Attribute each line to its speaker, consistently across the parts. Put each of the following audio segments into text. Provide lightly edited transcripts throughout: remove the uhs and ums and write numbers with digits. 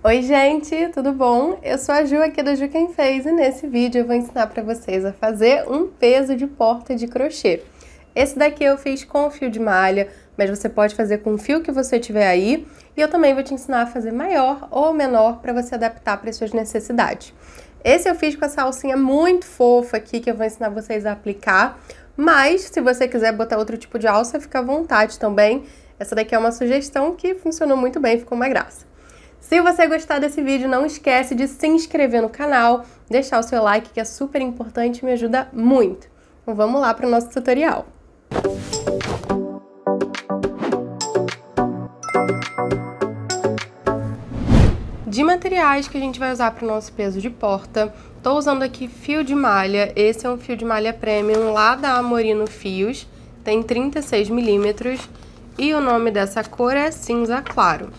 Speaker 1: Oi gente, tudo bom? Eu sou a Ju aqui do Ju Quem Fez e nesse vídeo eu vou ensinar para vocês a fazer um peso de porta de crochê. Esse daqui eu fiz com fio de malha, mas você pode fazer com o fio que você tiver aí e eu também vou te ensinar a fazer maior ou menor para você adaptar para as suas necessidades. Esse eu fiz com essa alcinha muito fofa aqui que eu vou ensinar vocês a aplicar, mas se você quiser botar outro tipo de alça, fica à vontade também. Essa daqui é uma sugestão que funcionou muito bem, ficou uma graça. Se você gostar desse vídeo, não esquece de se inscrever no canal, deixar o seu like, que é super importante e me ajuda muito. Então vamos lá para o nosso tutorial. De materiais que a gente vai usar para o nosso peso de porta, estou usando aqui fio de malha. Esse é um fio de malha premium lá da Amorino Fios, tem 36 milímetros e o nome dessa cor é cinza claro.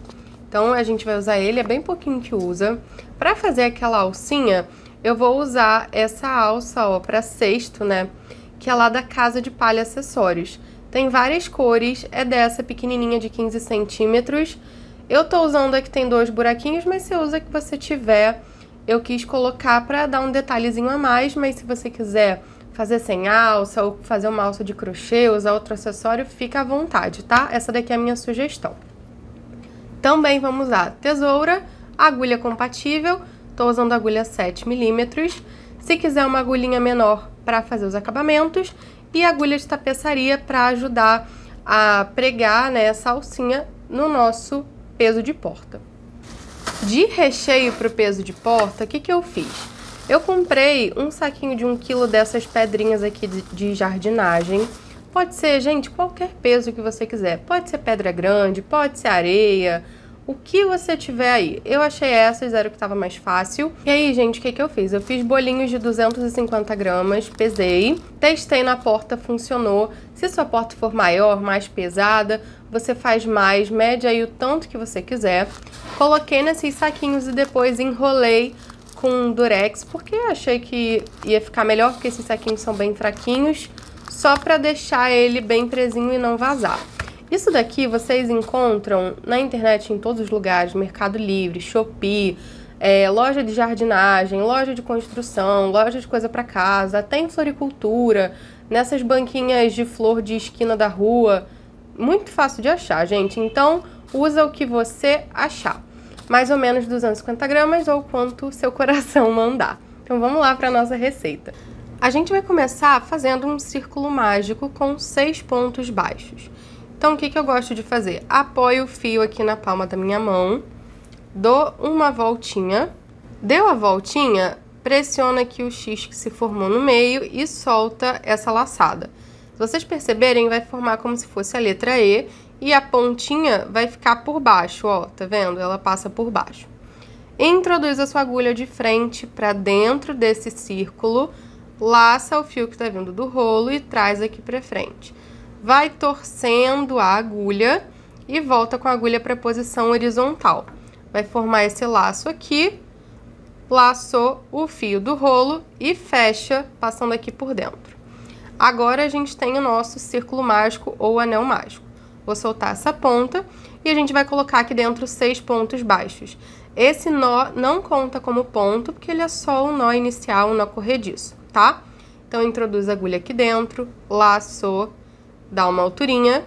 Speaker 1: Então, a gente vai usar ele, é bem pouquinho que usa. Pra fazer aquela alcinha, eu vou usar essa alça, ó, pra cesto, né? Que é lá da Casa de Palha Acessórios. Tem várias cores, é dessa pequenininha de 15 centímetros. Eu tô usando a que tem 2 buraquinhos, mas você usa a que você tiver. Eu quis colocar pra dar um detalhezinho a mais, mas se você quiser fazer sem alça ou fazer uma alça de crochê, usar outro acessório, fica à vontade, tá? Essa daqui é a minha sugestão. Também vamos usar tesoura, agulha compatível, estou usando agulha 7 milímetros. Se quiser uma agulhinha menor para fazer os acabamentos e agulha de tapeçaria para ajudar a pregar, né, essa alcinha no nosso peso de porta. De recheio para o peso de porta, o que eu fiz? Eu comprei um saquinho de 1 kg dessas pedrinhas aqui de jardinagem. Pode ser, gente, qualquer peso que você quiser. Pode ser pedra grande, pode ser areia, o que você tiver aí. Eu achei essas, era o que estava mais fácil. E aí, gente, o que eu fiz? Eu fiz bolinhos de 250 gramas, pesei, testei na porta, funcionou. Se sua porta for maior, mais pesada, você faz mais, mede aí o tanto que você quiser. Coloquei nesses saquinhos e depois enrolei com durex, porque eu achei que ia ficar melhor, porque esses saquinhos são bem fraquinhos. Só para deixar ele bem presinho e não vazar. Isso daqui vocês encontram na internet em todos os lugares, Mercado Livre, Shopee, loja de jardinagem, loja de construção, loja de coisa para casa, até em floricultura, nessas banquinhas de flor de esquina da rua. Muito fácil de achar, gente. Então, usa o que você achar. Mais ou menos 250 gramas ou quanto seu coração mandar. Então, vamos lá para a nossa receita. A gente vai começar fazendo um círculo mágico com 6 pontos baixos. Então, o que eu gosto de fazer? Apoio o fio aqui na palma da minha mão, dou uma voltinha, deu a voltinha, pressiona aqui o X que se formou no meio e solta essa laçada. Se vocês perceberem, vai formar como se fosse a letra E e a pontinha vai ficar por baixo, ó, tá vendo? Ela passa por baixo. Introduz a sua agulha de frente para dentro desse círculo, laça o fio que tá vindo do rolo e traz aqui pra frente. Vai torcendo a agulha e volta com a agulha para a posição horizontal. Vai formar esse laço aqui, laçou o fio do rolo e fecha passando aqui por dentro. Agora a gente tem o nosso círculo mágico ou anel mágico. Vou soltar essa ponta e a gente vai colocar aqui dentro 6 pontos baixos. Esse nó não conta como ponto, porque ele é só o nó inicial, um nó corrediço, tá? Então, introduz a agulha aqui dentro, laçou, dá uma alturinha,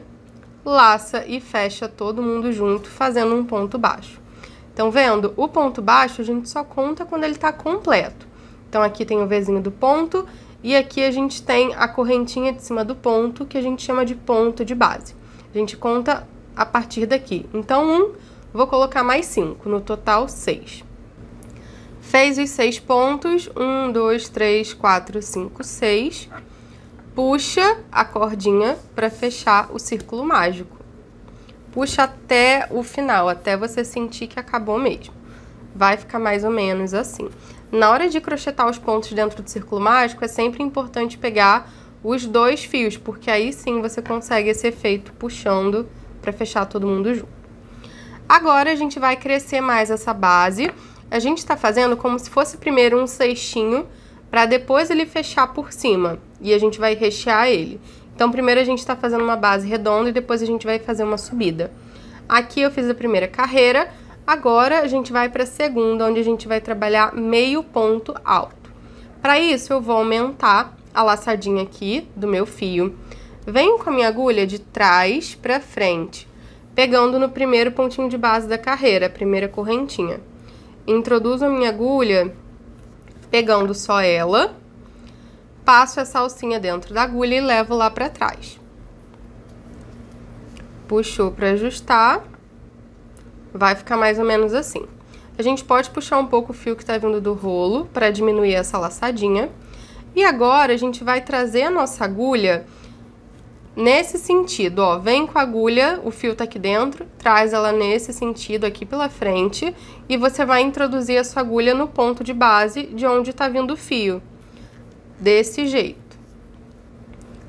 Speaker 1: laça e fecha todo mundo junto, fazendo um ponto baixo. Então, vendo? O ponto baixo a gente só conta quando ele tá completo. Então, aqui tem o Vzinho do ponto e aqui a gente tem a correntinha de cima do ponto, que a gente chama de ponto de base. A gente conta a partir daqui. Então, vou colocar mais 5, no total 6. Fez os 6 pontos, 1, 2, 3, 4, 5, 6. Puxa a cordinha para fechar o círculo mágico. Puxa até o final, até você sentir que acabou mesmo. Vai ficar mais ou menos assim. Na hora de crochetar os pontos dentro do círculo mágico, é sempre importante pegar os 2 fios, porque aí sim você consegue esse efeito puxando para fechar todo mundo junto. Agora a gente vai crescer mais essa base. A gente está fazendo como se fosse primeiro um cestinho, para depois ele fechar por cima. E a gente vai rechear ele. Então, primeiro a gente está fazendo uma base redonda e depois a gente vai fazer uma subida. Aqui eu fiz a primeira carreira. Agora, a gente vai para a segunda, onde a gente vai trabalhar meio ponto alto. Para isso, eu vou aumentar a laçadinha aqui do meu fio. Venho com a minha agulha de trás para frente, pegando no primeiro pontinho de base da carreira, a primeira correntinha. Introduzo a minha agulha, pegando só ela, passo essa alcinha dentro da agulha e levo lá para trás. Puxou para ajustar, vai ficar mais ou menos assim. A gente pode puxar um pouco o fio que tá vindo do rolo para diminuir essa laçadinha. E agora a gente vai trazer a nossa agulha nesse sentido, ó. Vem com a agulha, o fio tá aqui dentro, traz ela nesse sentido aqui pela frente e você vai introduzir a sua agulha no ponto de base de onde tá vindo o fio. Desse jeito.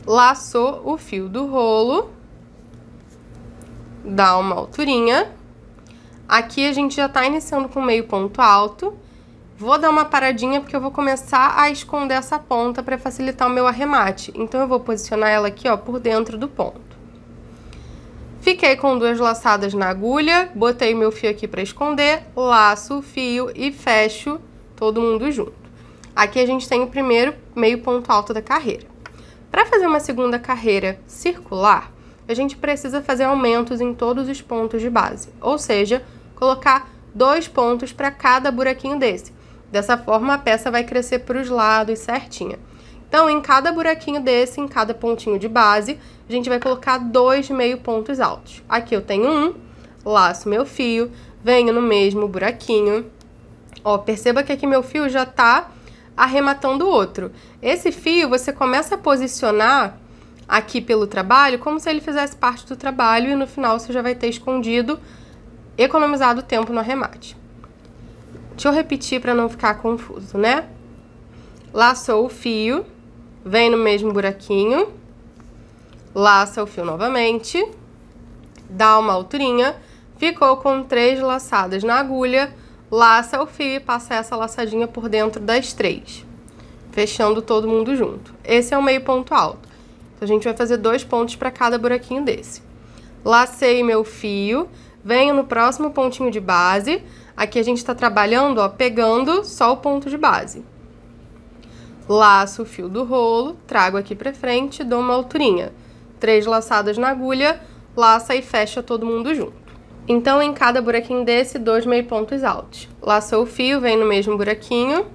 Speaker 1: Laçou o fio do rolo, dá uma alturinha. Aqui a gente já tá iniciando com meio ponto alto. Vou dar uma paradinha porque eu vou começar a esconder essa ponta para facilitar o meu arremate. Então eu vou posicionar ela aqui, ó, por dentro do ponto. Fiquei com 2 laçadas na agulha, botei meu fio aqui para esconder, laço o fio e fecho todo mundo junto. Aqui a gente tem o primeiro meio ponto alto da carreira. Para fazer uma segunda carreira circular, a gente precisa fazer aumentos em todos os pontos de base, ou seja, colocar 2 pontos para cada buraquinho desse. Dessa forma, a peça vai crescer para os lados certinha. Então, em cada buraquinho desse, em cada pontinho de base, a gente vai colocar 2 meio pontos altos. Aqui eu tenho um, laço meu fio, venho no mesmo buraquinho. Ó, perceba que aqui meu fio já tá arrematando o outro. Esse fio, você começa a posicionar aqui pelo trabalho, como se ele fizesse parte do trabalho e no final você já vai ter escondido, economizado tempo no arremate. Deixa eu repetir para não ficar confuso, né? Laçou o fio, vem no mesmo buraquinho, laça o fio novamente, dá uma alturinha, ficou com 3 laçadas na agulha, laça o fio e passa essa laçadinha por dentro das 3, fechando todo mundo junto. Esse é o meio ponto alto. Então, a gente vai fazer 2 pontos para cada buraquinho desse. Lacei meu fio, venho no próximo pontinho de base. Aqui a gente tá trabalhando, ó, pegando só o ponto de base. Laço o fio do rolo, trago aqui pra frente, dou uma alturinha. 3 laçadas na agulha, laça e fecha todo mundo junto. Então, em cada buraquinho desse, 2 meio pontos altos. Laçou o fio, vem no mesmo buraquinho,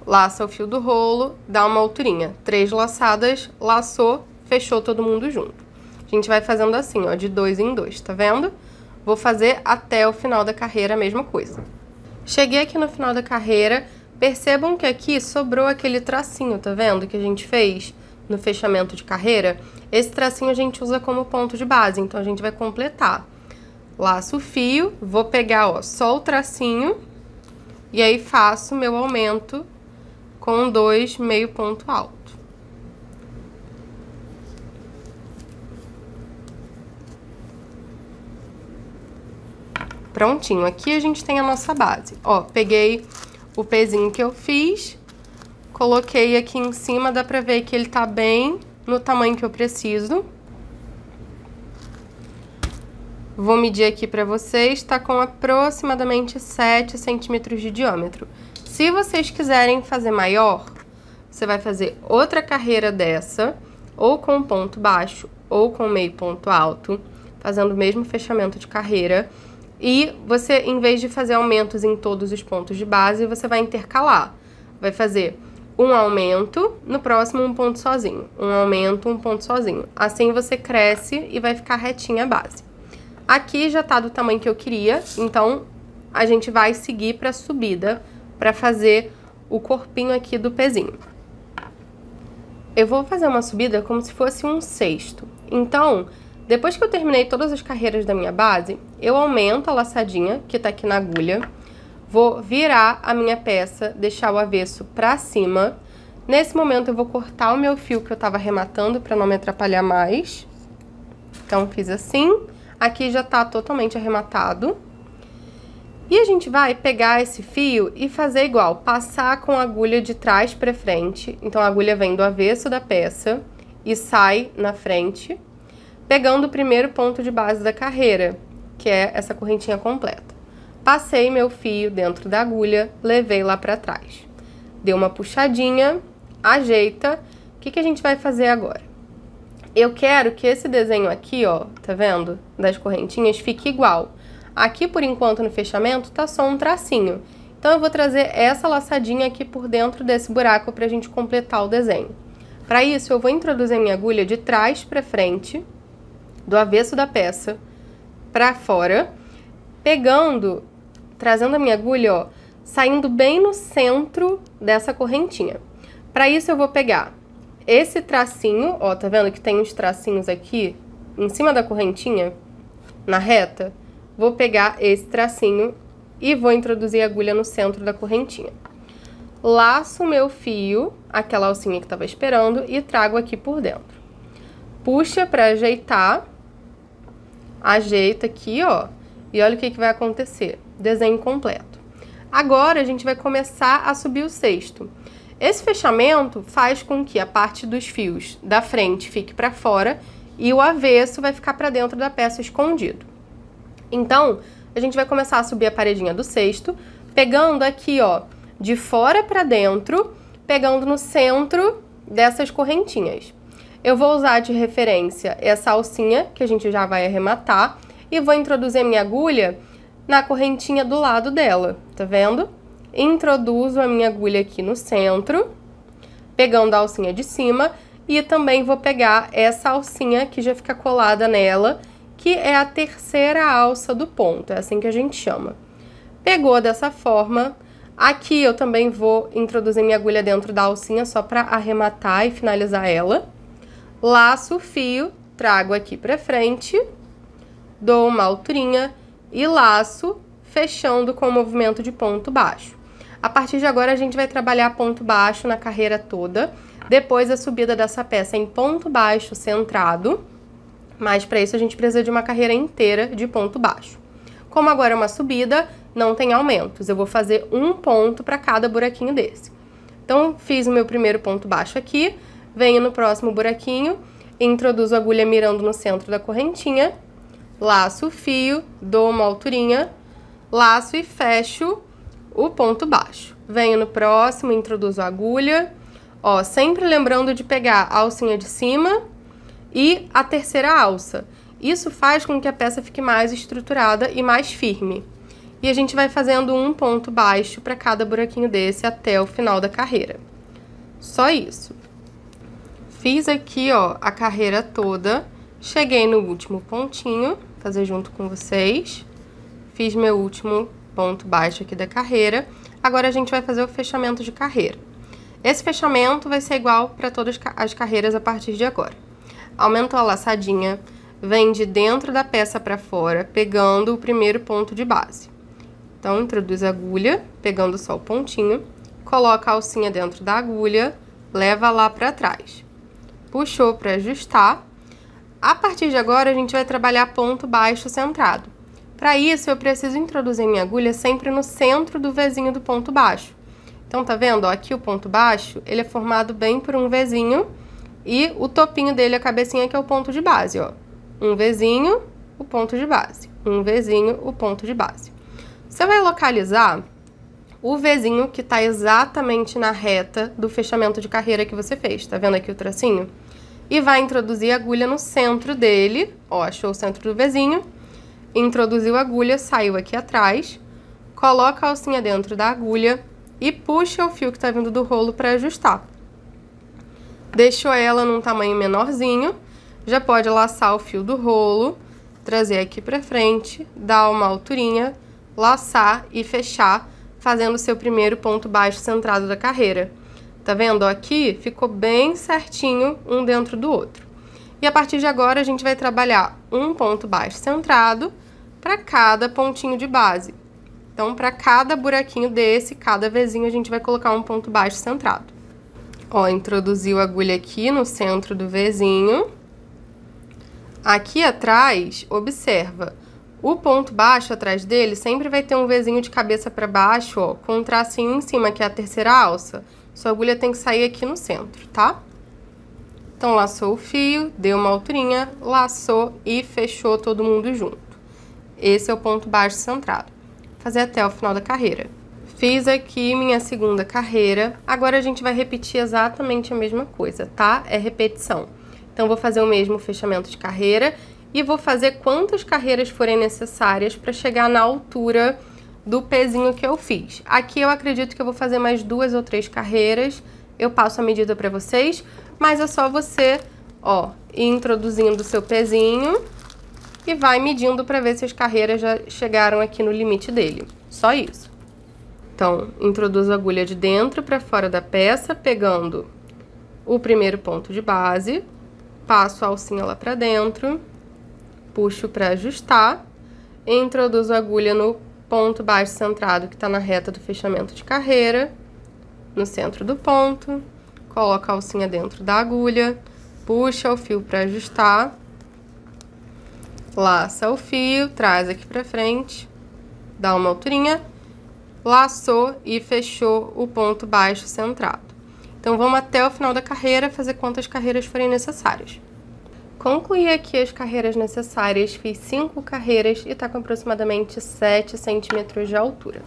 Speaker 1: laça o fio do rolo, dá uma alturinha. 3 laçadas, laçou, fechou todo mundo junto. A gente vai fazendo assim, ó, de 2 em 2, tá vendo? Vou fazer até o final da carreira a mesma coisa. Cheguei aqui no final da carreira, percebam que aqui sobrou aquele tracinho, tá vendo? Que a gente fez no fechamento de carreira. Esse tracinho a gente usa como ponto de base, então a gente vai completar. Laço o fio, vou pegar, ó, só o tracinho e aí faço meu aumento com 2 meio ponto alto. Prontinho, aqui a gente tem a nossa base. Ó, peguei o pezinho que eu fiz, coloquei aqui em cima, dá pra ver que ele tá bem no tamanho que eu preciso. Vou medir aqui pra vocês, tá com aproximadamente 7 centímetros de diâmetro. Se vocês quiserem fazer maior, você vai fazer outra carreira dessa, ou com ponto baixo, ou com meio ponto alto, fazendo o mesmo fechamento de carreira. E você, em vez de fazer aumentos em todos os pontos de base, você vai intercalar. Vai fazer um aumento, no próximo um ponto sozinho. Um aumento, um ponto sozinho. Assim você cresce e vai ficar retinha a base. Aqui já tá do tamanho que eu queria, então a gente vai seguir pra subida, pra fazer o corpinho aqui do pezinho. Eu vou fazer uma subida como se fosse um cesto. Então, depois que eu terminei todas as carreiras da minha base, eu aumento a laçadinha, que tá aqui na agulha, vou virar a minha peça, deixar o avesso pra cima. Nesse momento eu vou cortar o meu fio que eu tava arrematando pra não me atrapalhar mais. Então, fiz assim. Aqui já tá totalmente arrematado. E a gente vai pegar esse fio e fazer igual, passar com a agulha de trás pra frente. Então, a agulha vem do avesso da peça e sai na frente, pegando o primeiro ponto de base da carreira, que é essa correntinha completa. Passei meu fio dentro da agulha, levei lá pra trás. Deu uma puxadinha, ajeita. O que a gente vai fazer agora? Eu quero que esse desenho aqui, ó, tá vendo? Das correntinhas fique igual. Aqui, por enquanto, no fechamento, tá só um tracinho. Então, eu vou trazer essa laçadinha aqui por dentro desse buraco pra gente completar o desenho. Para isso, eu vou introduzir minha agulha de trás para frente, do avesso da peça para fora, trazendo a minha agulha, ó, saindo bem no centro dessa correntinha. Para isso, eu vou pegar esse tracinho, ó, tá vendo que tem uns tracinhos aqui em cima da correntinha, na reta? Vou pegar esse tracinho e vou introduzir a agulha no centro da correntinha. Laço o meu fio, aquela alcinha que estava esperando, e trago aqui por dentro. Puxa para ajeitar, ajeita aqui, ó, e olha o que vai acontecer. Desenho completo. Agora, a gente vai começar a subir o cesto. Esse fechamento faz com que a parte dos fios da frente fique para fora e o avesso vai ficar para dentro da peça escondido. Então, a gente vai começar a subir a paredinha do cesto, pegando aqui, ó, de fora para dentro, pegando no centro dessas correntinhas. Eu vou usar de referência essa alcinha, que a gente já vai arrematar, e vou introduzir a minha agulha na correntinha do lado dela, tá vendo? Introduzo a minha agulha aqui no centro, pegando a alcinha de cima, e também vou pegar essa alcinha que já fica colada nela, que é a terceira alça do ponto, é assim que a gente chama. Pegou dessa forma. Aqui eu também vou introduzir minha agulha dentro da alcinha só para arrematar e finalizar ela. Laço o fio, trago aqui para frente, dou uma alturinha e laço, fechando com o movimento de ponto baixo. A partir de agora a gente vai trabalhar ponto baixo na carreira toda, depois a subida dessa peça em ponto baixo centrado, mas para isso a gente precisa de uma carreira inteira de ponto baixo. Como agora é uma subida, não tem aumentos. Eu vou fazer um ponto para cada buraquinho desse. Então, fiz o meu primeiro ponto baixo aqui, venho no próximo buraquinho, introduzo a agulha mirando no centro da correntinha, laço o fio, dou uma alturinha, laço e fecho o ponto baixo. Venho no próximo, introduzo a agulha, ó, sempre lembrando de pegar a alcinha de cima e a terceira alça. Isso faz com que a peça fique mais estruturada e mais firme. E a gente vai fazendo um ponto baixo para cada buraquinho desse até o final da carreira. Só isso. Fiz aqui, ó, a carreira toda. Cheguei no último pontinho, vou fazer junto com vocês. Fiz meu último ponto baixo aqui da carreira. Agora a gente vai fazer o fechamento de carreira. Esse fechamento vai ser igual para todas as carreiras a partir de agora. Aumentou a laçadinha. Vem de dentro da peça para fora, pegando o primeiro ponto de base. Então, introduz a agulha, pegando só o pontinho, coloca a alcinha dentro da agulha, leva lá para trás. Puxou para ajustar. A partir de agora, a gente vai trabalhar ponto baixo centrado. Para isso, eu preciso introduzir minha agulha sempre no centro do Vzinho do ponto baixo. Então, tá vendo? Ó, aqui o ponto baixo, ele é formado bem por um Vzinho e o topinho dele, a cabecinha, que é o ponto de base, ó. Um Vzinho, o ponto de base. Um Vzinho, o ponto de base. Você vai localizar o Vzinho que tá exatamente na reta do fechamento de carreira que você fez. Tá vendo aqui o tracinho? E vai introduzir a agulha no centro dele. Ó, achou o centro do Vzinho. Introduziu a agulha, saiu aqui atrás. Coloca a alcinha dentro da agulha e puxa o fio que tá vindo do rolo para ajustar. Deixou ela num tamanho menorzinho. Já pode laçar o fio do rolo, trazer aqui pra frente, dar uma alturinha, laçar e fechar, fazendo o seu primeiro ponto baixo centrado da carreira. Tá vendo? Aqui ficou bem certinho um dentro do outro. E a partir de agora a gente vai trabalhar um ponto baixo centrado para cada pontinho de base. Então, para cada buraquinho desse, cada Vzinho, a gente vai colocar um ponto baixo centrado. Ó, introduziu a agulha aqui no centro do Vzinho. Aqui atrás, observa, o ponto baixo atrás dele sempre vai ter um Vzinho de cabeça para baixo, ó, com um tracinho em cima, que é a terceira alça. Sua agulha tem que sair aqui no centro, tá? Então, laçou o fio, deu uma alturinha, laçou e fechou todo mundo junto. Esse é o ponto baixo centrado. fazer até o final da carreira. Fiz aqui minha segunda carreira, agora a gente vai repetir exatamente a mesma coisa, tá? É repetição. Então, vou fazer o mesmo fechamento de carreira e vou fazer quantas carreiras forem necessárias para chegar na altura do pezinho que eu fiz. Aqui eu acredito que eu vou fazer mais 2 ou 3 carreiras, eu passo a medida para vocês, mas é só você, ó, ir introduzindo o seu pezinho e vai medindo para ver se as carreiras já chegaram aqui no limite dele. Só isso. Então, introduzo a agulha de dentro para fora da peça, pegando o primeiro ponto de base, passo a alcinha lá para dentro, puxo para ajustar, e introduzo a agulha no ponto baixo centrado que está na reta do fechamento de carreira, no centro do ponto, coloco a alcinha dentro da agulha, puxa o fio para ajustar, laça o fio, traz aqui para frente, dá uma alturinha, laçou e fechou o ponto baixo centrado. Então, vamos até o final da carreira fazer quantas carreiras forem necessárias. Concluí aqui as carreiras necessárias, fiz 5 carreiras e tá com aproximadamente 7 centímetros de altura.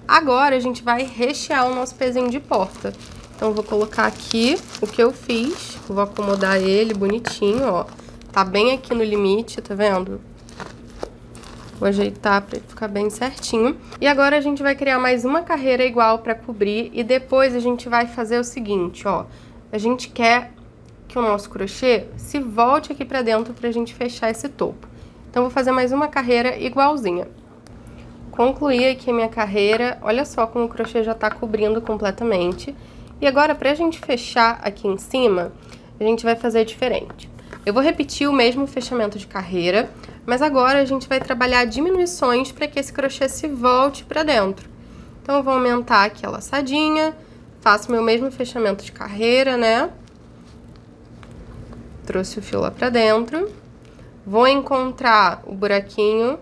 Speaker 1: Agora, a gente vai rechear o nosso pezinho de porta. Então, vou colocar aqui o que eu fiz, vou acomodar ele bonitinho, ó. Tá bem aqui no limite, tá vendo? Vou ajeitar para ele ficar bem certinho. E agora a gente vai criar mais uma carreira igual para cobrir e depois a gente vai fazer o seguinte, ó. A gente quer que o nosso crochê se volte aqui para dentro pra gente fechar esse topo. Então, vou fazer mais uma carreira igualzinha. Concluí aqui a minha carreira, olha só como o crochê já tá cobrindo completamente. E agora, pra gente fechar aqui em cima, a gente vai fazer diferente. Eu vou repetir o mesmo fechamento de carreira, mas agora a gente vai trabalhar diminuições para que esse crochê se volte para dentro. Então, eu vou aumentar aqui a laçadinha, faço meu mesmo fechamento de carreira, né? Trouxe o fio lá para dentro. Vou encontrar o buraquinho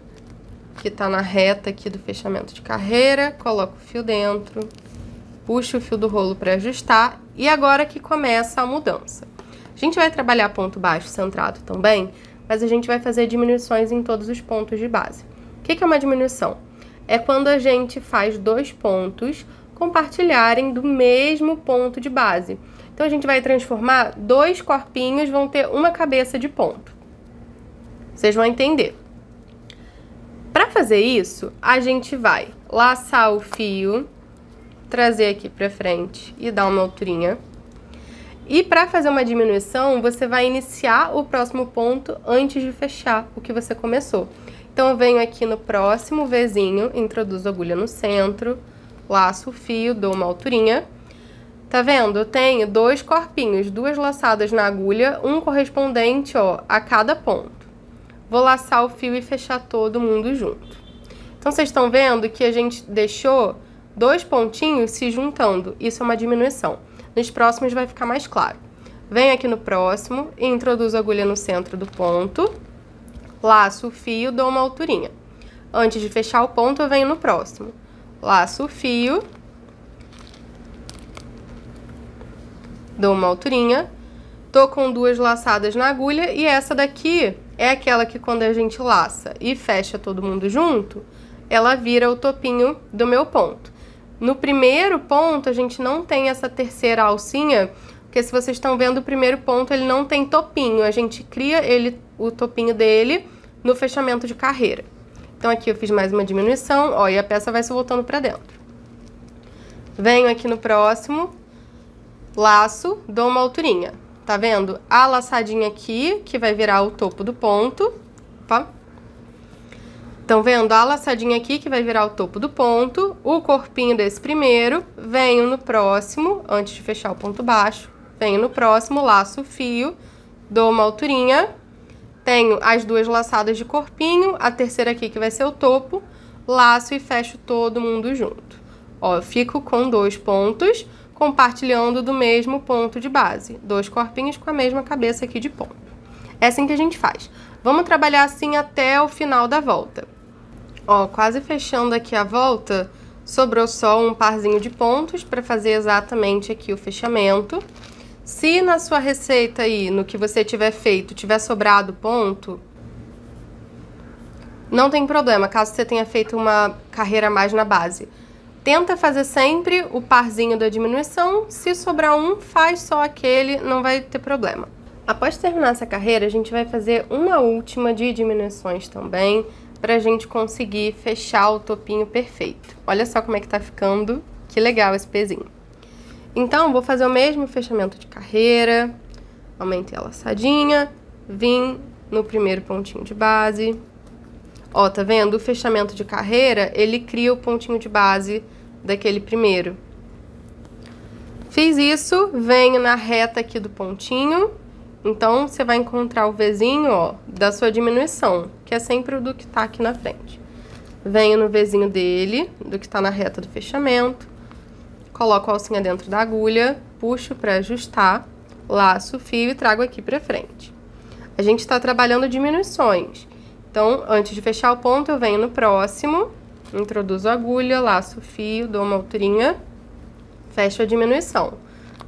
Speaker 1: que tá na reta aqui do fechamento de carreira, coloco o fio dentro, puxo o fio do rolo para ajustar e agora que começa a mudança. A gente vai trabalhar ponto baixo centrado também, mas a gente vai fazer diminuições em todos os pontos de base. O que é uma diminuição? É quando a gente faz 2 pontos compartilharem do mesmo ponto de base. Então, a gente vai transformar 2 corpinhos, vão ter uma cabeça de ponto. Vocês vão entender. Para fazer isso, a gente vai laçar o fio, trazer aqui para frente e dar uma alturinha. E para fazer uma diminuição, você vai iniciar o próximo ponto antes de fechar o que você começou. Então, eu venho aqui no próximo Vzinho, introduzo a agulha no centro, laço o fio, dou uma alturinha. Tá vendo? Eu tenho 2 corpinhos, 2 laçadas na agulha, um correspondente, ó, a cada ponto. Vou laçar o fio e fechar todo mundo junto. Então, vocês estão vendo que a gente deixou 2 pontinhos se juntando. Isso é uma diminuição. Nos próximos vai ficar mais claro. Venho aqui no próximo e introduzo a agulha no centro do ponto, laço o fio, dou uma alturinha. Antes de fechar o ponto, eu venho no próximo. Laço o fio, dou uma alturinha, tô com 2 laçadas na agulha e essa daqui é aquela que quando a gente laça e fecha todo mundo junto, ela vira o topinho do meu ponto. No primeiro ponto, a gente não tem essa terceira alcinha, porque se vocês estão vendo o primeiro ponto, ele não tem topinho. A gente cria o topinho dele no fechamento de carreira. Então, aqui eu fiz mais uma diminuição, ó, e a peça vai se voltando pra dentro. Venho aqui no próximo, laço, dou uma alturinha. Tá vendo? A laçadinha aqui, que vai virar o topo do ponto. Opa. Estão vendo? A laçadinha aqui, que vai virar o topo do ponto. O corpinho desse primeiro. Venho no próximo, antes de fechar o ponto baixo. Venho no próximo, laço o fio, dou uma alturinha. Tenho as 2 laçadas de corpinho, a terceira aqui que vai ser o topo. Laço e fecho todo mundo junto. Ó, eu fico com 2 pontos, compartilhando do mesmo ponto de base. 2 corpinhos com a mesma cabeça aqui de ponto. É assim que a gente faz. Vamos trabalhar assim até o final da volta. Ó, quase fechando aqui a volta, sobrou só um parzinho de pontos para fazer exatamente aqui o fechamento. Se na sua receita aí, no que você tiver feito, tiver sobrado ponto, não tem problema, caso você tenha feito uma carreira a mais na base. Tenta fazer sempre o parzinho da diminuição, se sobrar um, faz só aquele, não vai ter problema. Após terminar essa carreira, a gente vai fazer uma última de diminuições também, pra gente conseguir fechar o topinho perfeito. Olha só como é que tá ficando, que legal esse pezinho. Então, vou fazer o mesmo fechamento de carreira, aumentei a laçadinha, vim no primeiro pontinho de base. Ó, tá vendo? O fechamento de carreira, ele cria o pontinho de base daquele primeiro. Fiz isso, venho na reta aqui do pontinho, então você vai encontrar o Vzinho, ó, da sua diminuição, que é sempre o do que tá aqui na frente. Venho no Vzinho dele, do que tá na reta do fechamento, coloco a alcinha dentro da agulha, puxo pra ajustar, laço o fio e trago aqui pra frente. A gente tá trabalhando diminuições. Então, antes de fechar o ponto, eu venho no próximo, introduzo a agulha, laço o fio, dou uma alturinha, fecho a diminuição.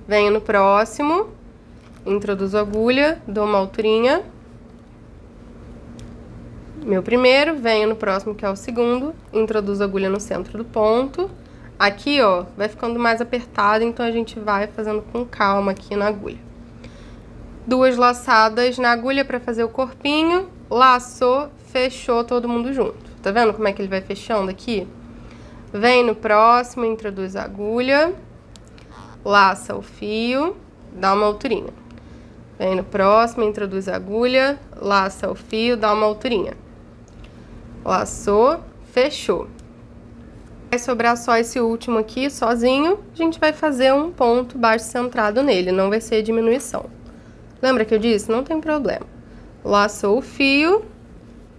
Speaker 1: Venho no próximo, introduzo a agulha, dou uma alturinha. Meu primeiro, venho no próximo, que é o segundo, introduzo a agulha no centro do ponto. Aqui, ó, vai ficando mais apertado, então a gente vai fazendo com calma aqui na agulha. Duas laçadas na agulha para fazer o corpinho, laçou, fechou todo mundo junto. Tá vendo como é que ele vai fechando aqui? Vem no próximo, introduz a agulha, laça o fio, dá uma alturinha. Vem no próximo, introduz a agulha, laça o fio, dá uma alturinha. Laçou, fechou. Vai sobrar só esse último aqui, sozinho, a gente vai fazer um ponto baixo centrado nele, não vai ser diminuição. Lembra que eu disse? Não tem problema. Laçou o fio,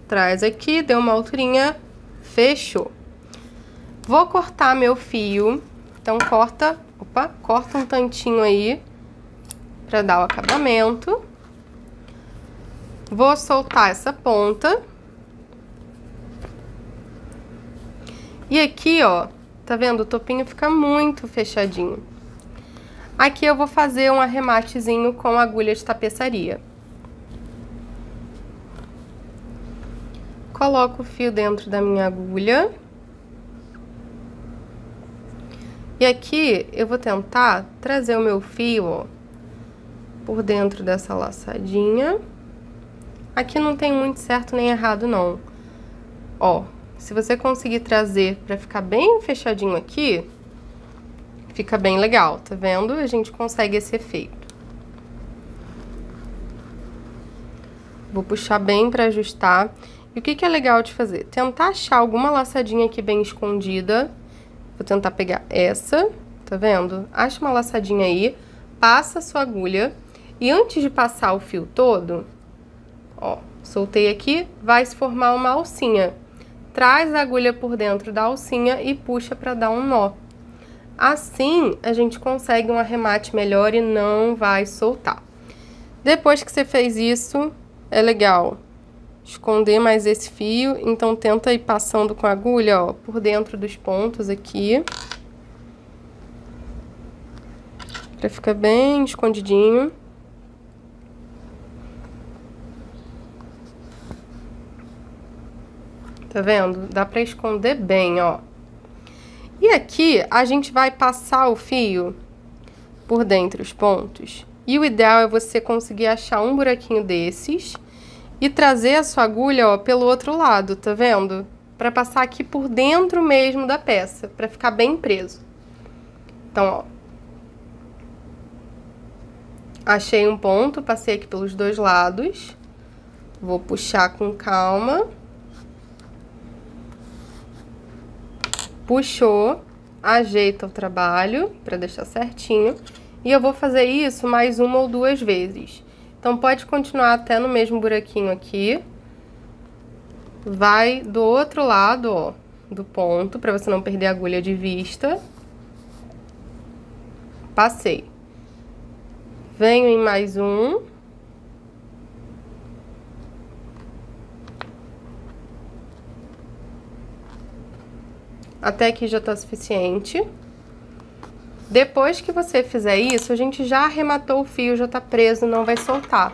Speaker 1: traz aqui, deu uma alturinha, fechou. Vou cortar meu fio, então corta um tantinho aí, pra dar o acabamento. Vou soltar essa ponta. E aqui, ó, tá vendo? O topinho fica muito fechadinho. Aqui eu vou fazer um arrematezinho com agulha de tapeçaria. Coloco o fio dentro da minha agulha. E aqui eu vou tentar trazer o meu fio, ó, por dentro dessa laçadinha. Aqui não tem muito certo nem errado, não. Ó, se você conseguir trazer pra ficar bem fechadinho aqui, fica bem legal, tá vendo? A gente consegue esse efeito. Vou puxar bem pra ajustar. E o que é legal de fazer? Tentar achar alguma laçadinha aqui bem escondida. Vou tentar pegar essa, tá vendo? Acha uma laçadinha aí, passa a sua agulha. E antes de passar o fio todo, ó, soltei aqui, vai se formar uma alcinha. Traz a agulha por dentro da alcinha e puxa pra dar um nó. Assim, a gente consegue um arremate melhor e não vai soltar. Depois que você fez isso, é legal esconder mais esse fio, então tenta ir passando com a agulha, ó, por dentro dos pontos aqui. Pra ficar bem escondidinho. Tá vendo? Dá pra esconder bem, ó. E aqui, a gente vai passar o fio por dentro os pontos. E o ideal é você conseguir achar um buraquinho desses e trazer a sua agulha, ó, pelo outro lado, tá vendo? Pra passar aqui por dentro mesmo da peça, pra ficar bem preso. Então, ó. Achei um ponto, passei aqui pelos dois lados. Vou puxar com calma. Puxou, ajeita o trabalho pra deixar certinho. E eu vou fazer isso mais uma ou duas vezes. Então, pode continuar até no mesmo buraquinho aqui. Vai do outro lado, ó, do ponto, pra você não perder a agulha de vista. Passei. Venho em mais um. Até aqui já tá suficiente. Depois que você fizer isso, a gente já arrematou o fio, já tá preso, não vai soltar.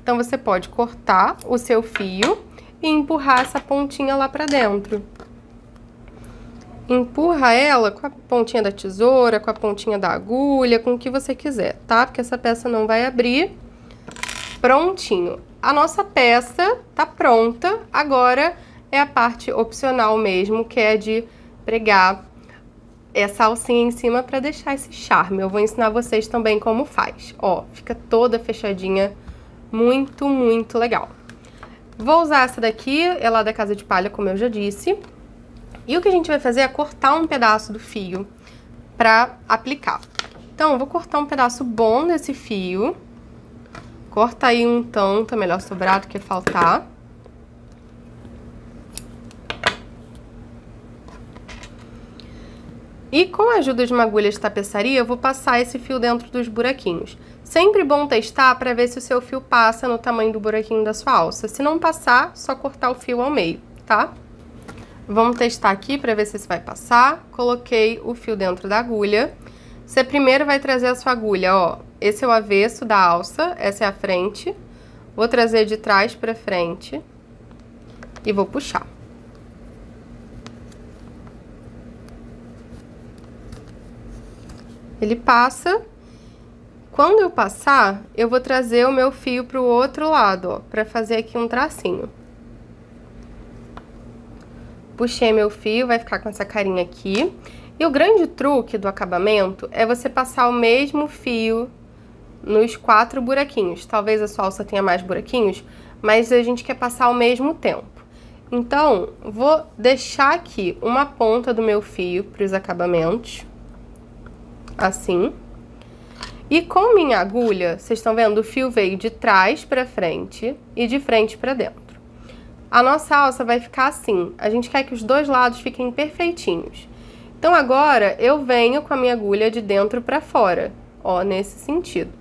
Speaker 1: Então, você pode cortar o seu fio e empurrar essa pontinha lá pra dentro. Empurra ela com a pontinha da tesoura, com a pontinha da agulha, com o que você quiser, tá? Porque essa peça não vai abrir. Prontinho. A nossa peça tá pronta. Agora é a parte opcional mesmo, que é de pregar essa alcinha em cima para deixar esse charme. Eu vou ensinar vocês também como faz. Ó, fica toda fechadinha, muito, muito legal. Vou usar essa daqui, é lá da Casa de Palha, como eu já disse. E o que a gente vai fazer é cortar um pedaço do fio para aplicar. Então, eu vou cortar um pedaço bom desse fio. Corta aí um tanto, é melhor sobrar do que faltar. E com a ajuda de uma agulha de tapeçaria, eu vou passar esse fio dentro dos buraquinhos. Sempre bom testar para ver se o seu fio passa no tamanho do buraquinho da sua alça. Se não passar, só cortar o fio ao meio, tá? Vamos testar aqui para ver se esse vai passar. Coloquei o fio dentro da agulha. Você primeiro vai trazer a sua agulha, ó. Esse é o avesso da alça, essa é a frente. Vou trazer de trás para frente e vou puxar. Ele passa. Quando eu passar, eu vou trazer o meu fio para o outro lado, ó, para fazer aqui um tracinho. Puxei meu fio, vai ficar com essa carinha aqui. E o grande truque do acabamento é você passar o mesmo fio nos 4 buraquinhos. Talvez a sua alça tenha mais buraquinhos, mas a gente quer passar ao mesmo tempo. Então, vou deixar aqui uma ponta do meu fio para os acabamentos, assim. E com minha agulha, vocês estão vendo, o fio veio de trás para frente e de frente para dentro. A nossa alça vai ficar assim. A gente quer que os dois lados fiquem perfeitinhos. Então agora eu venho com a minha agulha de dentro para fora, ó, nesse sentido.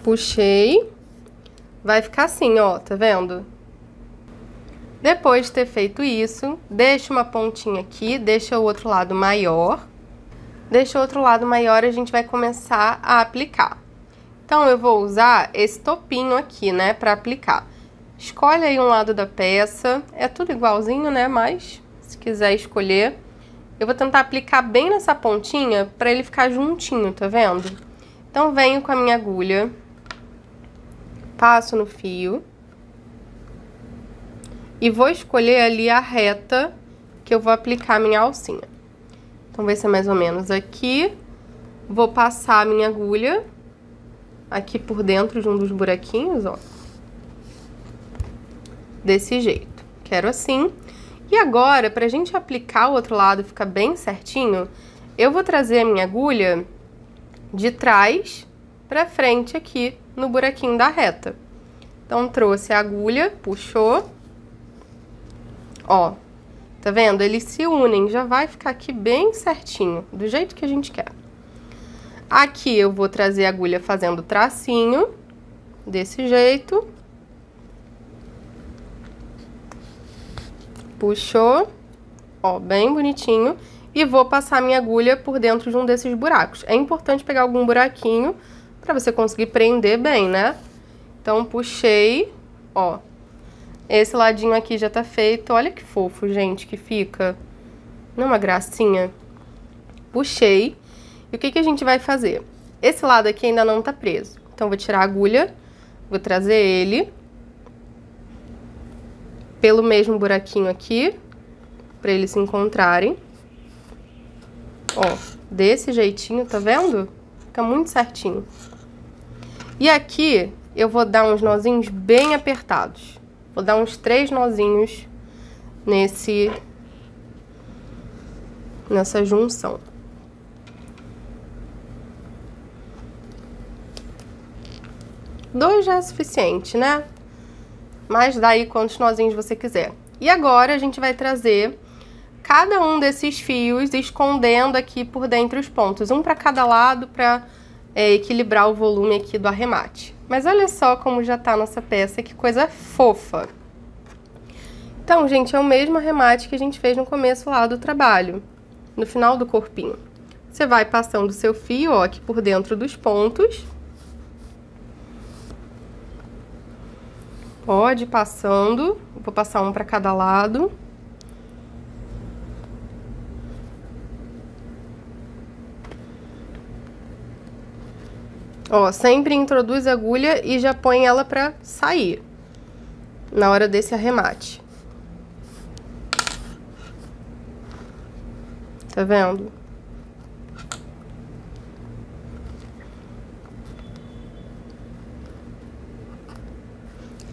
Speaker 1: Puxei, vai ficar assim, ó, tá vendo? Depois de ter feito isso, deixa uma pontinha aqui, deixa o outro lado maior. Deixa o outro lado maior e a gente vai começar a aplicar. Então, eu vou usar esse topinho aqui, né, pra aplicar. Escolhe aí um lado da peça, é tudo igualzinho, né, mas se quiser escolher. Eu vou tentar aplicar bem nessa pontinha pra ele ficar juntinho, tá vendo? Então, venho com a minha agulha, passo no fio e vou escolher ali a reta que eu vou aplicar a minha alcinha. Então, vai ser mais ou menos aqui. Vou passar a minha agulha aqui por dentro de um dos buraquinhos, ó. Desse jeito. Quero assim. E agora, pra gente aplicar o outro lado e ficar bem certinho, eu vou trazer a minha agulha de trás pra frente aqui no buraquinho da reta. Então, trouxe a agulha, puxou. Ó. Tá vendo? Eles se unem, já vai ficar aqui bem certinho, do jeito que a gente quer. Aqui eu vou trazer a agulha fazendo tracinho, desse jeito. Puxou, ó, bem bonitinho. E vou passar minha agulha por dentro de um desses buracos. É importante pegar algum buraquinho pra você conseguir prender bem, né? Então, puxei, ó. Esse ladinho aqui já tá feito. Olha que fofo, gente, que fica. Não é uma gracinha? Puxei. E o que que a gente vai fazer? Esse lado aqui ainda não tá preso. Então, vou tirar a agulha, vou trazer ele pelo mesmo buraquinho aqui, pra eles se encontrarem. Ó, desse jeitinho, tá vendo? Fica muito certinho. E aqui, eu vou dar uns nozinhos bem apertados. Vou dar uns 3 nozinhos nessa junção. Dois já é suficiente, né? Mas daí quantos nozinhos você quiser. E agora a gente vai trazer cada um desses fios escondendo aqui por dentro os pontos. Um para cada lado para equilibrar o volume aqui do arremate. Mas olha só como já tá a nossa peça, que coisa fofa. Então, gente, é o mesmo arremate que a gente fez no começo lá do trabalho, no final do corpinho. Você vai passando o seu fio, ó, aqui por dentro dos pontos. Pode ir passando, vou passar um para cada lado. Ó, sempre introduz a agulha e já põe ela pra sair na hora desse arremate. Tá vendo?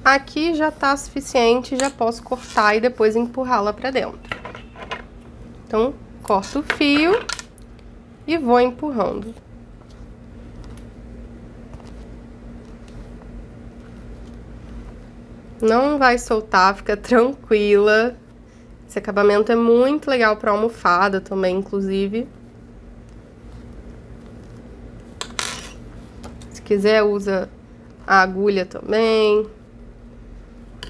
Speaker 1: Aqui já tá suficiente, já posso cortar e depois empurrá-la pra dentro. Então, corto o fio e vou empurrando. Não vai soltar, fica tranquila. Esse acabamento é muito legal para almofada também, inclusive. Se quiser, usa a agulha também.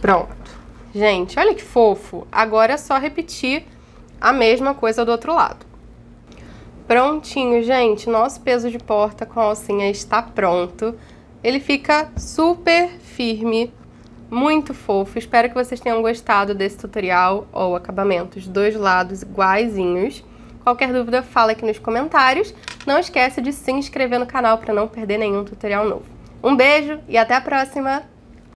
Speaker 1: Pronto. Gente, olha que fofo. Agora é só repetir a mesma coisa do outro lado. Prontinho, gente. Nosso peso de porta com a alcinha está pronto. Ele fica super firme. Muito fofo, espero que vocês tenham gostado desse tutorial, ou acabamento, os dois lados iguaizinhos. Qualquer dúvida, fala aqui nos comentários. Não esquece de se inscrever no canal para não perder nenhum tutorial novo. Um beijo e até a próxima!